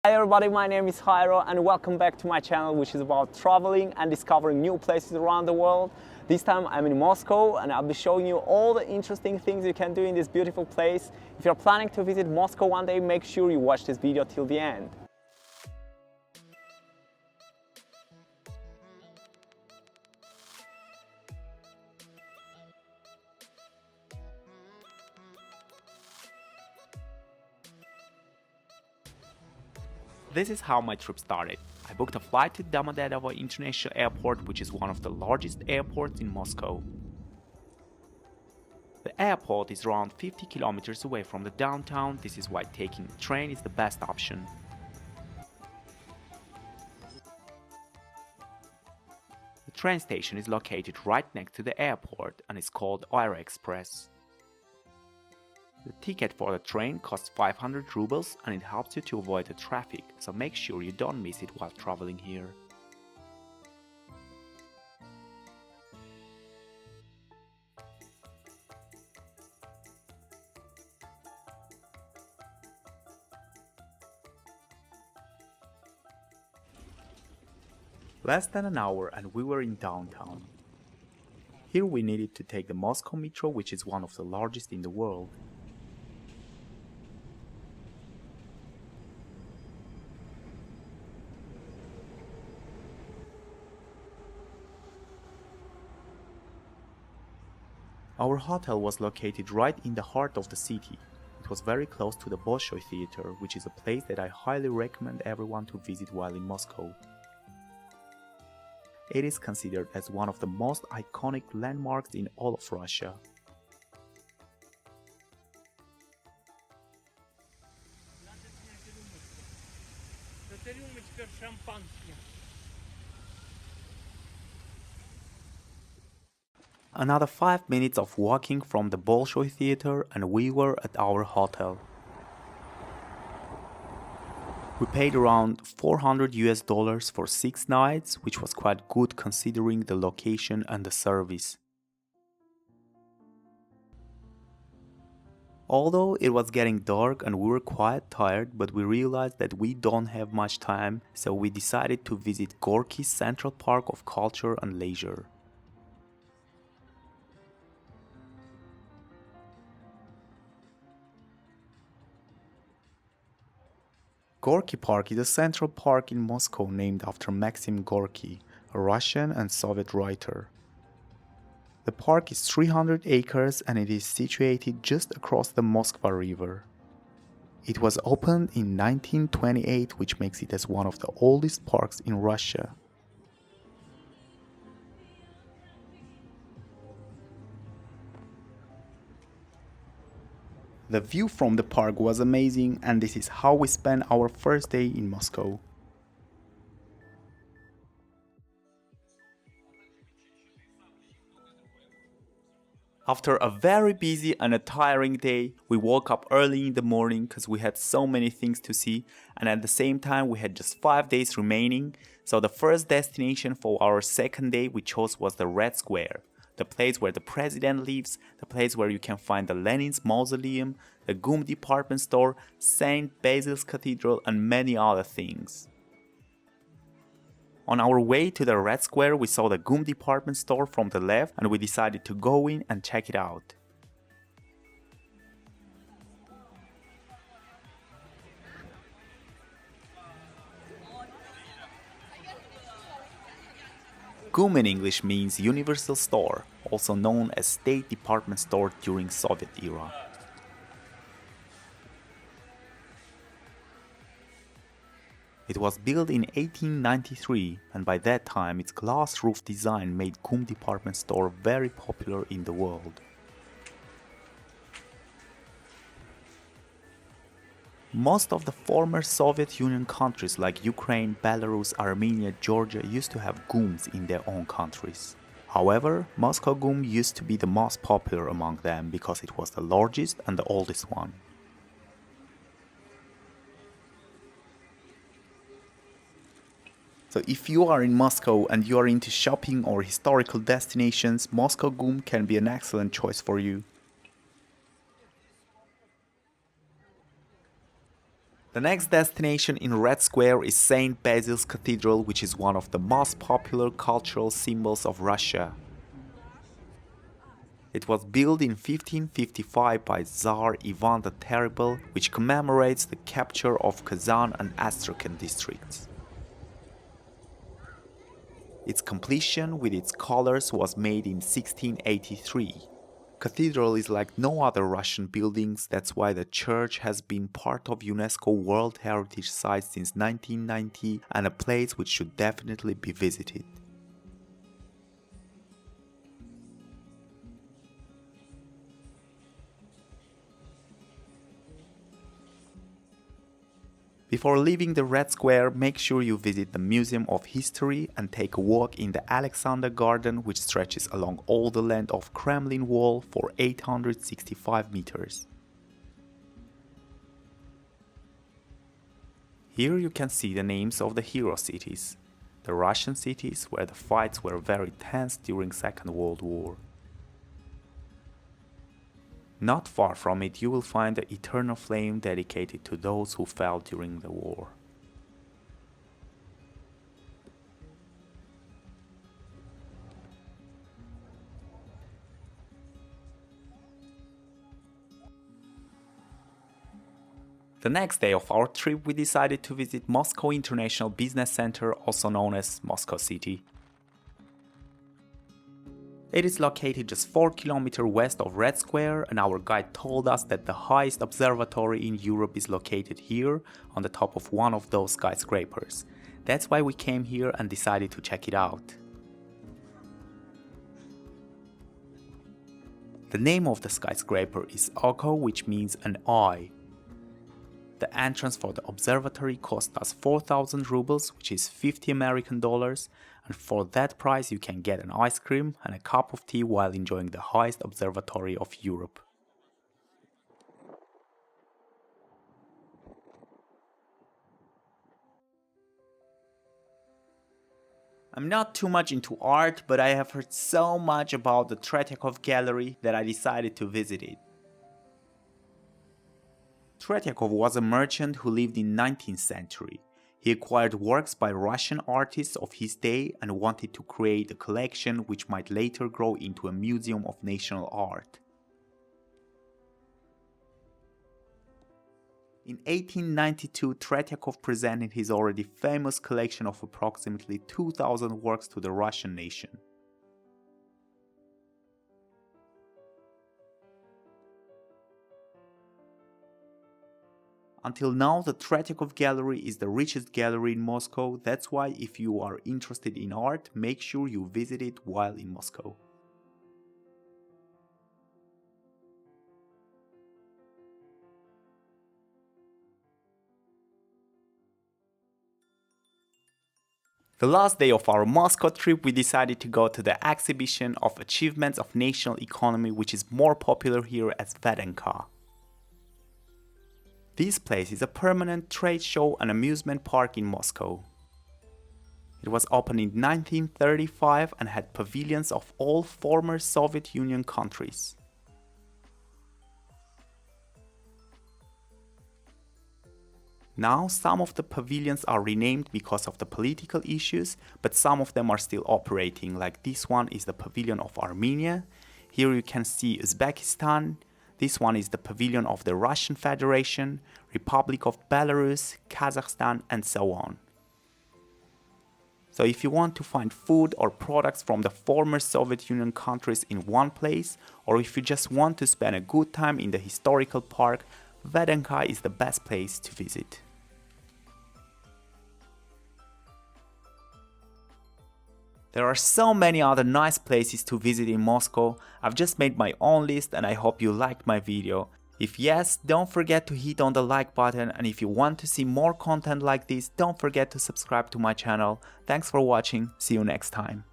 Hi everybody, my name is Jairo and welcome back to my channel, which is about traveling and discovering new places around the world. This time I'm in Moscow and I'll be showing you all the interesting things you can do in this beautiful place. If you're planning to visit Moscow one day, make sure you watch this video till the end. This is how my trip started. I booked a flight to Domodedovo International Airport, which is one of the largest airports in Moscow. The airport is around 50 kilometers away from the downtown. This is why taking the train is the best option. The train station is located right next to the airport and is called Aero Express. The ticket for the train costs 500 rubles and it helps you to avoid the traffic, so make sure you don't miss it while traveling here. Less than an hour and we were in downtown. Here we needed to take the Moscow Metro, which is one of the largest in the world. Our hotel was located right in the heart of the city. It was very close to the Bolshoi Theater, which is a place that I highly recommend everyone to visit while in Moscow. It is considered as one of the most iconic landmarks in all of Russia. Another 5 minutes of walking from the Bolshoi Theater and we were at our hotel. We paid around $400 for 6 nights, which was quite good considering the location and the service. Although it was getting dark and we were quite tired, but we realized that we don't have much time, so we decided to visit Gorky's Central Park of Culture and Leisure. Gorky Park is a central park in Moscow named after Maxim Gorky, a Russian and Soviet writer. The park is 300 acres and it is situated just across the Moskva River. It was opened in 1928, which makes it as one of the oldest parks in Russia. The view from the park was amazing and this is how we spent our first day in Moscow. After a very busy and a tiring day, we woke up early in the morning because we had so many things to see, and at the same time we had just 5 days remaining, so the first destination for our second day we chose was the Red Square. The place where the president lives, the place where you can find the Lenin's mausoleum, the Kum Department Store, St. Basil's Cathedral and many other things. On our way to the Red Square we saw the Kum Department Store from the left and we decided to go in and check it out. Kum in English means Universal Store, also known as State Department Store during Soviet era. It was built in 1893 and by that time its glass roof design made Kum Department Store very popular in the world. Most of the former Soviet Union countries like Ukraine, Belarus, Armenia, Georgia used to have Kums in their own countries. However, Moscow Kum used to be the most popular among them because it was the largest and the oldest one. So if you are in Moscow and you are into shopping or historical destinations, Moscow Kum can be an excellent choice for you. The next destination in Red Square is St. Basil's Cathedral, which is one of the most popular cultural symbols of Russia. It was built in 1555 by Tsar Ivan the Terrible, which commemorates the capture of Kazan and Astrakhan districts. Its completion with its colors was made in 1683. Cathedral is like no other Russian buildings, that's why the church has been part of UNESCO World Heritage Site since 1990 and a place which should definitely be visited. Before leaving the Red Square, make sure you visit the Museum of History and take a walk in the Alexander Garden, which stretches along all the length of Kremlin Wall for 865 meters. Here you can see the names of the hero cities, the Russian cities where the fights were very tense during Second World War. Not far from it you will find the eternal flame dedicated to those who fell during the war. The next day of our trip we decided to visit Moscow International Business Center, also known as Moscow City. It is located just 4 km west of Red Square, and our guide told us that the highest observatory in Europe is located here on the top of one of those skyscrapers. That's why we came here and decided to check it out. The name of the skyscraper is Oko, which means an eye. The entrance for the observatory cost us 4,000 rubles, which is 50 American dollars, and for that price you can get an ice cream and a cup of tea while enjoying the highest observatory of Europe. I'm not too much into art, but I have heard so much about the Treyakov Gallery that I decided to visit it. Treyakov was a merchant who lived in 19th century. He acquired works by Russian artists of his day and wanted to create a collection which might later grow into a museum of national art. In 1892, Treyakov presented his already famous collection of approximately 2,000 works to the Russian nation. Until now, the Treyakov Gallery is the richest gallery in Moscow. That's why if you are interested in art, make sure you visit it while in Moscow. The last day of our Moscow trip, we decided to go to the exhibition of achievements of national economy, which is more popular here as Vedenka. This place is a permanent trade show and amusement park in Moscow. It was opened in 1935 and had pavilions of all former Soviet Union countries. Now some of the pavilions are renamed because of the political issues, but some of them are still operating, like this one is the pavilion of Armenia. Here you can see Uzbekistan. This one is the pavilion of the Russian Federation, Republic of Belarus, Kazakhstan, and so on. So if you want to find food or products from the former Soviet Union countries in one place, or if you just want to spend a good time in the historical park, Vedenka is the best place to visit. There are so many other nice places to visit in Moscow. I've just made my own list and I hope you liked my video. If yes, don't forget to hit on the like button, and if you want to see more content like this, don't forget to subscribe to my channel. Thanks for watching, see you next time.